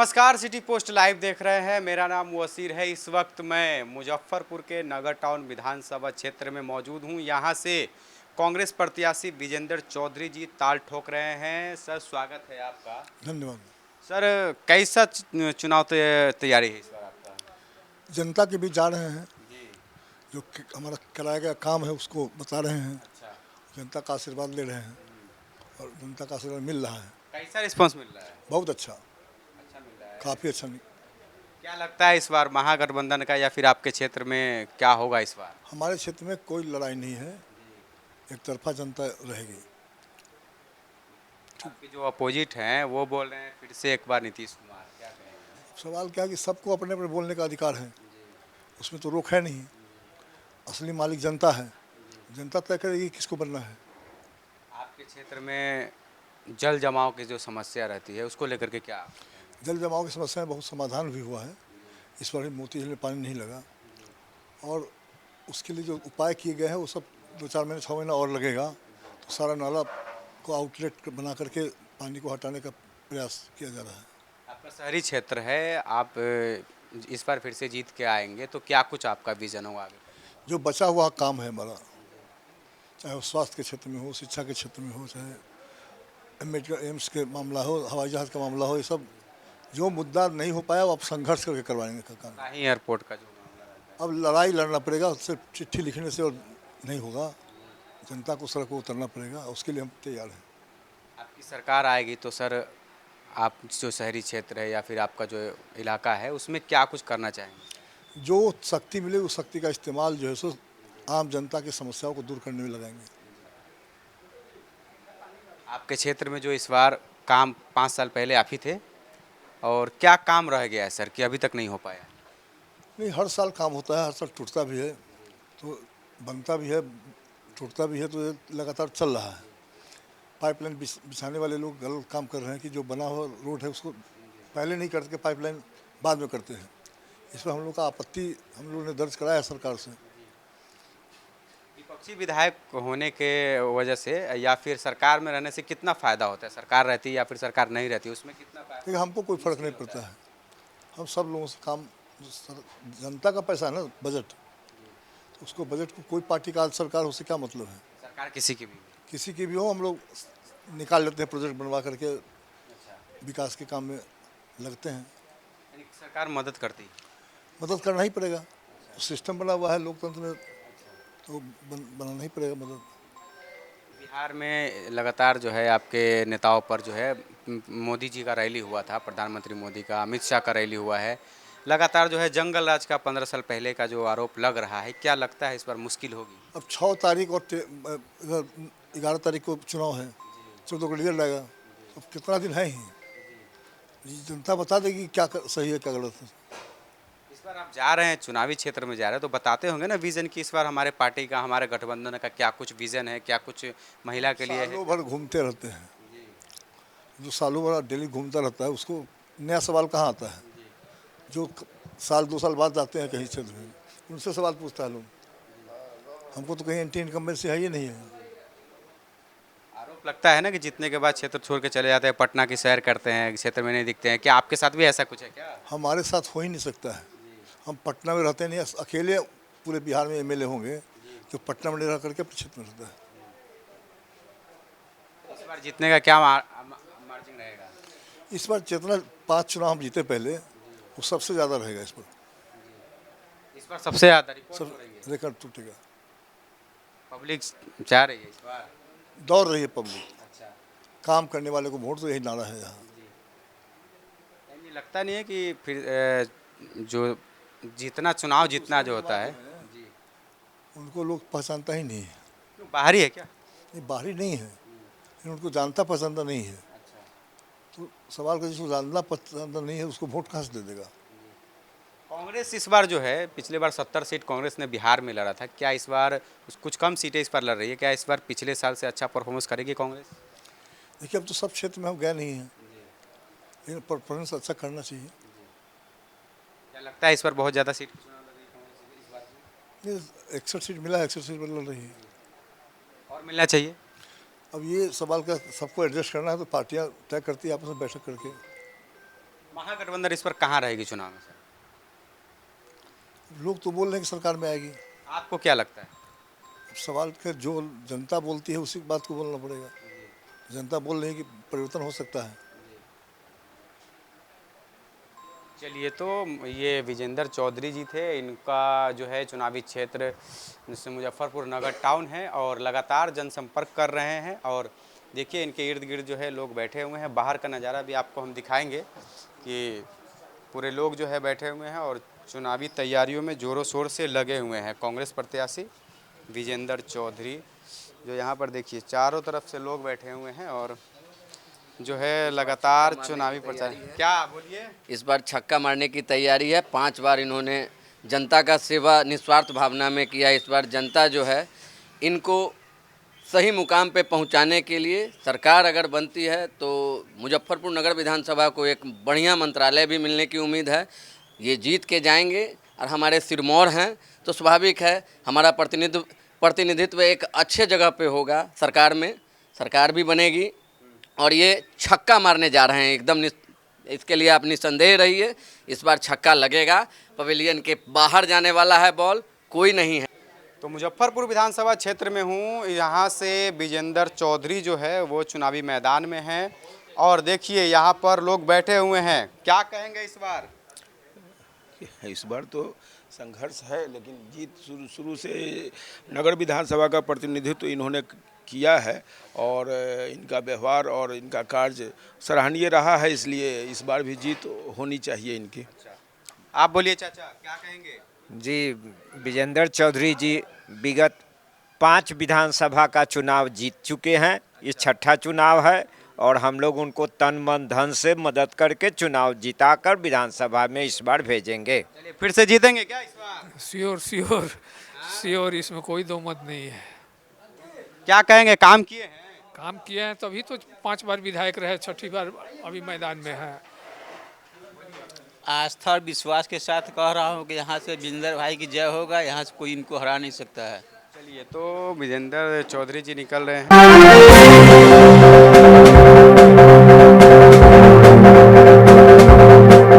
नमस्कार, city post live देख रहे हैं। मेरा नाम वसीर है। इस वक्त मैं मुजफ्फरपुर के नगर टाउन विधानसभा क्षेत्र में मौजूद हूं। यहां से कांग्रेस प्रत्याशी विजेंद्र चौधरी जी ताल ठोक रहे हैं। सर, स्वागत है आपका। धन्यवाद। सर, कैसा चुनाव तैयारी है इस बार आपका? जनता के बीच जा रहे हैं, जी। जो हमारा कराया गया काम है उसको बता रहे हैं, अच्छा। जनता का आशीर्वाद ले रहे हैं और जनता का आशीर्वाद मिल रहा है। कैसा रिस्पॉन्स मिल रहा है? बहुत अच्छा, अच्छा मिल रहा है। काफ़ी अच्छा। क्या लगता है इस बार महागठबंधन का या फिर आपके क्षेत्र में क्या होगा इस बार? हमारे क्षेत्र में कोई लड़ाई नहीं है, एक तरफा जनता रहेगी। आपके जो अपोजिट हैं वो बोल रहे हैं फिर से एक बार नीतीश कुमार, क्या कहेंगे? सवाल क्या है कि सबको अपने अपने बोलने का अधिकार है, उसमें तो रोक है नहीं। असली मालिक जनता है, जनता तय करेगी किसको बनना है। आपके क्षेत्र में जल जमाव की जो समस्या रहती है उसको लेकर के क्या? जल जमाव की समस्या में बहुत समाधान भी हुआ है। इस बार मोती झील में पानी नहीं लगा और उसके लिए जो उपाय किए गए हैं वो सब 2-4 महीने 6 महीना और लगेगा, तो सारा नाला को आउटलेट बना करके पानी को हटाने का प्रयास किया जा रहा है। आपका शहरी क्षेत्र है, आप इस बार फिर से जीत के आएंगे तो क्या कुछ आपका विजन होगा आगे? जो बचा हुआ काम है हमारा, चाहे वो स्वास्थ्य के क्षेत्र में हो, शिक्षा के क्षेत्र में हो, चाहे मेडिकल एम्स के मामला हो, हवाई जहाज़ का मामला हो, ये सब जो मुद्दा नहीं हो पाया वो आप संघर्ष करके करवाएंगे का काम। शाही एयरपोर्ट का जो मामला रहता अब लड़ाई लड़ना पड़ेगा, सिर्फ चिट्ठी लिखने से और नहीं होगा, जनता को सड़क पर उतरना पड़ेगा, उसके लिए हम तैयार हैं। है, आपकी सरकार आएगी तो सर आप जो शहरी क्षेत्र है या फिर आपका जो इलाका है उसमें क्या कुछ करना चाहेंगे? जो शक्ति मिले उस शक्ति का इस्तेमाल जो है सो आम जनता की समस्याओं को दूर करने में लगाएंगे। आपके क्षेत्र में जो इस बार काम 5 साल पहले आप ही थे, और क्या काम रह गया है सर कि अभी तक नहीं हो पाया? नहीं, हर साल काम होता है, हर साल टूटता भी है, तो बनता भी है, टूटता भी है, तो ये लगातार चल रहा है। पाइपलाइन बिछाने वाले लोग गलत काम कर रहे हैं कि जो बना हुआ रोड है उसको पहले नहीं करते, पाइपलाइन बाद में करते हैं। इस पर हम लोग का आपत्ति हम लोगों ने दर्ज कराया है सरकार से। विपक्षी विधायक होने के वजह से या फिर सरकार में रहने से कितना फ़ायदा होता है? सरकार रहती है या फिर सरकार नहीं रहती, उसमें कितना फ़ायदा? लेकिन हमको कोई फर्क नहीं पड़ता है, हम सब लोगों से काम, जनता का पैसा है ना बजट, तो उसको बजट को कोई पार्टी का सरकार हो, उससे क्या मतलब है। सरकार किसी की भी? किसी की भी हो, हम लोग निकाल लेते हैं, प्रोजेक्ट बनवा करके अच्छा। विकास के काम में लगते हैं। यानी कि सरकार मदद करती है? मदद करना ही पड़ेगा, सिस्टम बना हुआ है लोकतंत्र में, तो बनाना ही पड़ेगा मदद। बिहार में लगातार जो है आपके नेताओं पर जो है मोदी जी का रैली हुआ था, प्रधानमंत्री मोदी का, अमित शाह का रैली हुआ है। लगातार जो है जंगल राज का 15 साल पहले का जो आरोप लग रहा है, क्या लगता है इस बार मुश्किल होगी? अब 6 तारीख और 11 तारीख को चुनाव है, 14 को रिजल्ट आएगा, अब कितना दिन है ही, जनता बता देगी क्या सही है क्या गलत है। इस बार आप जा रहे हैं, चुनावी क्षेत्र में जा रहे हैं, तो बताते होंगे ना विजन कि इस बार हमारे पार्टी का, हमारे गठबंधन का क्या कुछ विजन है, क्या कुछ महिला के लिए है? सालों भर घूमते रहते हैं, जो सालों भर डेली घूमता रहता है उसको नया सवाल कहाँ आता है। जो साल 2 साल बाद आते हैं कहीं क्षेत्र में, उनसे सवाल पूछता है लोग, हमको तो कहीं एंटी इनकम्बेंसी है ही नहीं है। आरोप लगता है ना कि जीतने के बाद क्षेत्र छोड़ के चले जाते हैं, पटना की सैर करते हैं, क्षेत्र में नहीं दिखते हैं। क्या आपके साथ भी ऐसा कुछ है क्या? हमारे साथ हो ही नहीं सकता है, हम पटना में रहते नहीं, अकेले पूरे बिहार में एमएलए होंगे जो पटना में नहीं रह करके अपने क्षेत्र में रहता है। इस बार जीतने का क्या मार्जिन रहेगा? इस बार जितना 5 चुनाव हम जीते पहले, वो सबसे ज़्यादा रहेगा इस बार, इस बार सबसे ज़्यादा रिकॉर्ड सब हो रही है। रिकॉर्ड टूटेगा। पब्लिक चाह रही है इस बार। दौड़ रही है पब्लिक, अच्छा। काम करने वाले को वोट, तो यही नारा है यहाँ। यानी लगता नहीं है कि फिर जो जीतना, चुनाव जीतना जो होता है जी, उनको लोग पहचानता ही नहीं है। क्यों, बाहरी है क्या? नहीं, बाहरी नहीं है, लेकिन उनको जानता पसंद नहीं है, अच्छा। तो सवाल का जिसको जानना पसंद नहीं है उसको वोट कहाँ से दे देगा। कांग्रेस इस बार जो है, पिछले बार 70 सीट कांग्रेस ने बिहार में लड़ा था, क्या इस बार कुछ कम सीटें इस बार लड़ रही है? क्या इस बार पिछले साल से अच्छा परफॉर्मेंस करेगी कांग्रेस? देखिए, अब तो सब क्षेत्र में हम गए नहीं हैं, लेकिन परफॉर्मेंस अच्छा करना चाहिए। क्या लगता है इस बार बहुत ज़्यादा सीट की चुनाव लड़ रही है कांग्रेस इस बार? ये 61 सीट मिला है, 61 सीट पर लड़ रही है। और मिलना चाहिए। अब ये सवाल का सबको एडजस्ट करना है, तो पार्टियां तय करती है आपस में बैठक करके। महागठबंधन इस पर कहाँ रहेगी चुनाव में सर? लोग तो बोल रहे हैं कि सरकार में आएगी। आपको क्या लगता है? सवाल के जो जनता बोलती है उसी बात को बोलना पड़ेगा। जनता बोल रही है कि परिवर्तन हो सकता है। चलिए, तो ये विजेंद्र चौधरी जी थे, इनका जो है चुनावी क्षेत्र जैसे मुजफ्फरपुर नगर टाउन है और लगातार जनसंपर्क कर रहे हैं। और देखिए इनके इर्द गिर्द जो है लोग बैठे हुए हैं। बाहर का नज़ारा भी आपको हम दिखाएंगे कि पूरे लोग जो है बैठे हुए हैं और चुनावी तैयारियों में ज़ोरों शोर से लगे हुए हैं। कांग्रेस प्रत्याशी विजेंद्र चौधरी जो यहाँ पर देखिए चारों तरफ से लोग बैठे हुए हैं और जो है लगातार चुनावी प्रचार। क्या बोलिए? इस बार छक्का मारने की तैयारी है। 5 बार इन्होंने जनता का सेवा निस्वार्थ भावना में किया। इस बार जनता जो है इनको सही मुकाम पे पहुंचाने के लिए सरकार अगर बनती है तो मुजफ्फरपुर नगर विधानसभा को एक बढ़िया मंत्रालय भी मिलने की उम्मीद है। ये जीत के जाएंगे और हमारे सिरमौर हैं तो स्वाभाविक है हमारा प्रतिनिधित्व एक अच्छे जगह पे होगा। सरकार में सरकार भी बनेगी और ये छक्का मारने जा रहे हैं एकदम इसके लिए आप निसंदेह रहिए। इस बार छक्का लगेगा। पवेलियन के बाहर जाने वाला है बॉल, कोई नहीं है। तो मुजफ्फरपुर विधानसभा क्षेत्र में हूँ। यहाँ से विजेंद्र चौधरी जो है वो चुनावी मैदान में हैं और देखिए यहाँ पर लोग बैठे हुए हैं। क्या कहेंगे इस बार? इस बार तो संघर्ष है, लेकिन जीत शुरू से नगर विधानसभा का प्रतिनिधित्व इन्होंने किया है और इनका व्यवहार और इनका कार्य सराहनीय रहा है, इसलिए इस बार भी जीत होनी चाहिए इनकी। आप बोलिए चाचा, क्या कहेंगे? जी, विजेंद्र चौधरी जी विगत 5 विधानसभा का चुनाव जीत चुके हैं। ये छठा चुनाव है और हम लोग उनको तन मन धन से मदद करके चुनाव जिताकर विधानसभा में इस बार भेजेंगे। चलिए, फिर से जीतेंगे क्या इस बार? श्योर श्योर श्योर, इसमें कोई दो मत नहीं है। क्या कहेंगे? काम किए हैं? काम किए हैं तभी तो 5 बार विधायक रहे, छठी बार अभी मैदान में है। आस्था और विश्वास के साथ कह रहा हूँ कि यहाँ से विजेंद्र भाई की जय होगा। यहाँ से कोई इनको हरा नहीं सकता है। चलिए, तो विजेंद्र चौधरी जी निकल रहे हैं।